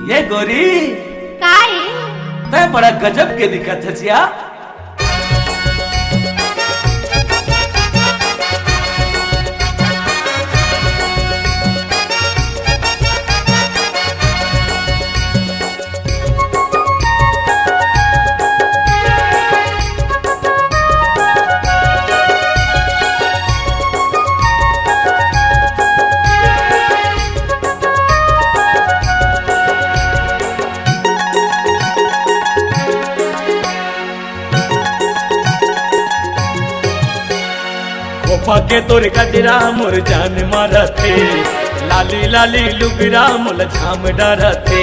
ये गोरी काय तय बड़ा गजब के दिखत है जिया। खोपा तोर गजरा मोर जान मारथे, लाली लाली लुगरा मोल झाम डरथे।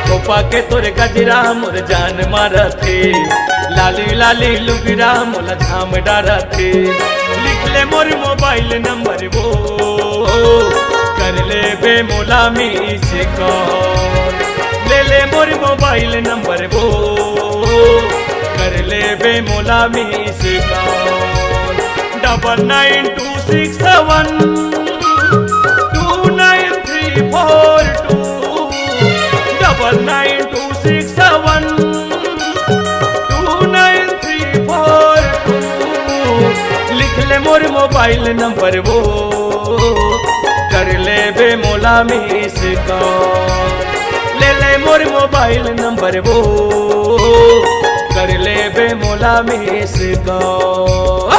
खोपा के तोर गजरा मोर जान मारथे, लाली लाली लुगरा मोल झाम डरथे। लिख ले मोर मोबाइल नंबर वो कर ले बे मोला मिस कॉल। ले ले मोर मोबाइल नंबर वो कर ले बे मोला मिस कॉल। 9926729342 9926729342 लिख ले मोर मोबाइल नंबर वो कर ले बे मोला मिस कॉल। ले ले मोर मोबाइल नंबर वो कर ले बे मोला मिस कॉल।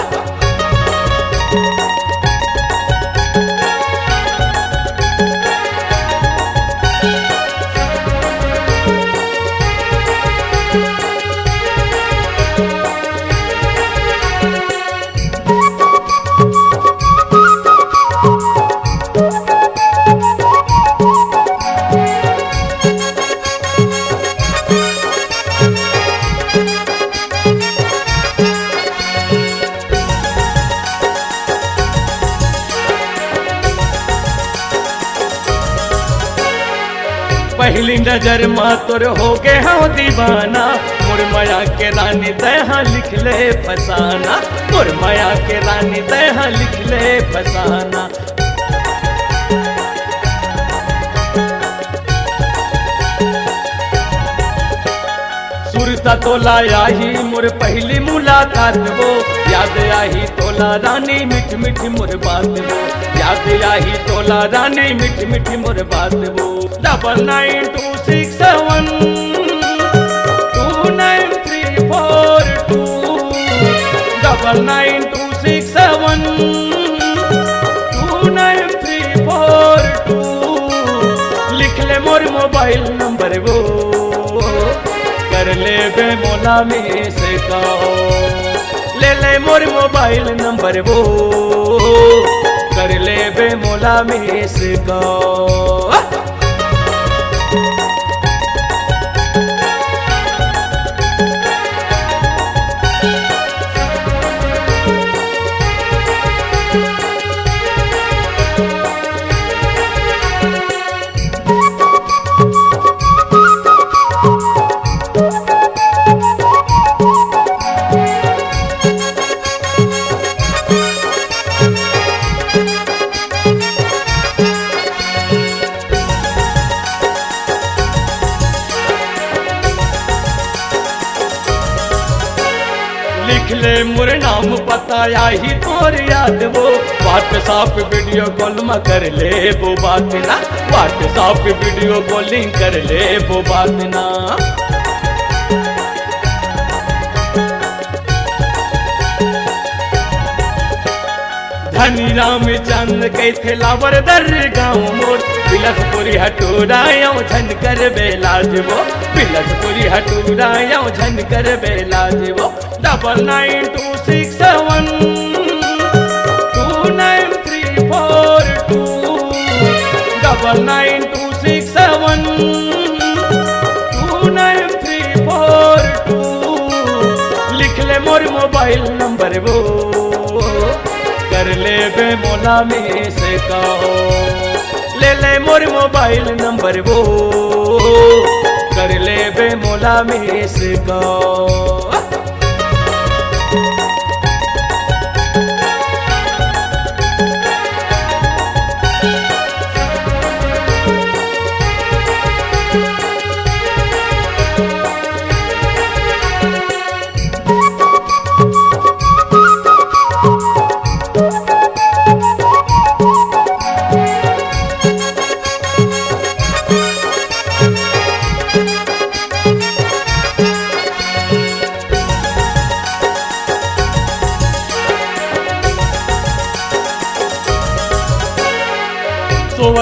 पहली नजर माँ तोर हो गए हाँ दीवाना। मोर माया के रानी तहाँ लिख ले फसाना। मोर माया के रानी तहाँ लिख ले फसाना। सुरता तोला आई मोर पहली मुलाकात वो, याद आई तोला रानी मिठ मिठ मोर बात वो। याद आई तोला रानी मिठ मिठ मोर बात वो। 9926729342 लिख ले मोर मोबाइल नंबर वो कर ले बे मोला मिस कॉल। ले ले मोर मोबाइल नंबर वो कर ले बे मोला मिस कॉल। लिख ले मोर नाम पता आई तोर याद वो। व्हाट्सएप वीडियो कॉल में कर ले वो बात ना। व्हाट्सएप वीडियो कॉलिंग कर ले वो बात ना। धनी राम चंद के थे लावर दर गाँव मोर। बिलसपुरी हटूराया झन कर बेलाज वो। बिलसपुरी हटूराया झन कर बेलाज वो। 9926729342 लिख ले मोर मोबाइल नंबर वो कर ले बे मोला मिस कॉल। ले ले मोर मोबाइल नंबर वो कर ले बे मोला मिस कॉल।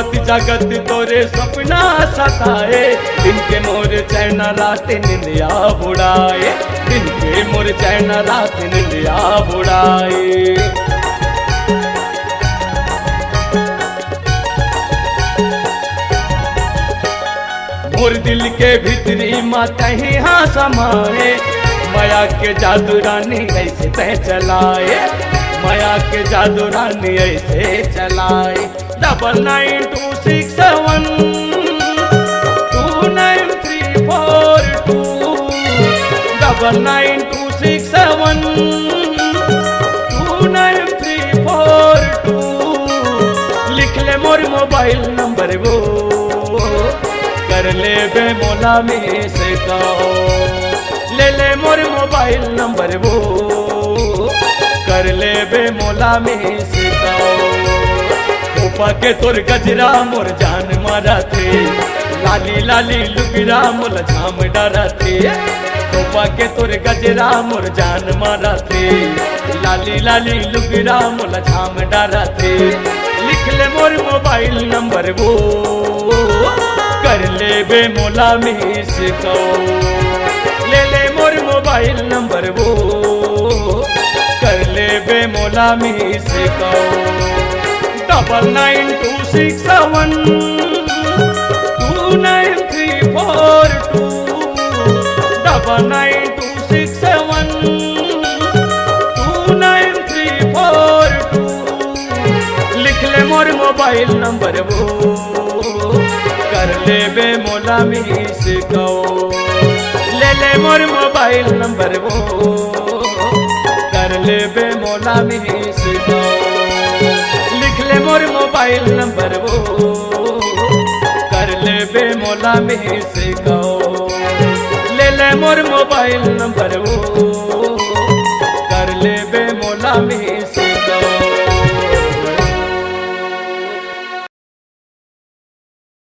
सोवत जगत तोरे सपना सताए, दिन के मोर चैन रात निंदिया बुड़ाए, दिन के मोर चैन रात निंदिया बुड़ाए। मोर दिल के भीतरी माता ही हाँ समाए, माया के जादू रानी ऐसे तय चलाए, माया के जादू रानी ऐसे चलाए। 992671 29342 992671 29342 लिख ले मोर मोबाइल नंबर वो, कर ले बे मोला में से कहो, ले ले मोर मोबाइल नंबर वो, कर ले बे मोला में से कहो। कोपा के तोर गजरा मोर जान मारा थे, लाली लाली लुगरा मोल झाम डरा थे। कोपा के तोर गजरा मोर जान मारा थे, लाली लाली लुगरा मोल झाम डरा थे। लिख ले मोर मोबाइल नंबर वो, कर ले बे मोला में से कहो, ले ले मोर मोबाइल नंबर वो, कर ले बे मोला में से कहो। 992671 29342 992671 29342 लिख ले मोर मोबाइल नंबर वो, कर ले बे मोला में से कहो, ले ले मोर मोबाइल नंबर वो, कर ले बे मोला में से कहो। लिख ले मोर मोबाइल नंबर वो, कर ले बे मोला में से कहो, ले ले मोर मोबाइल नंबर वो, कर ले बे मोला में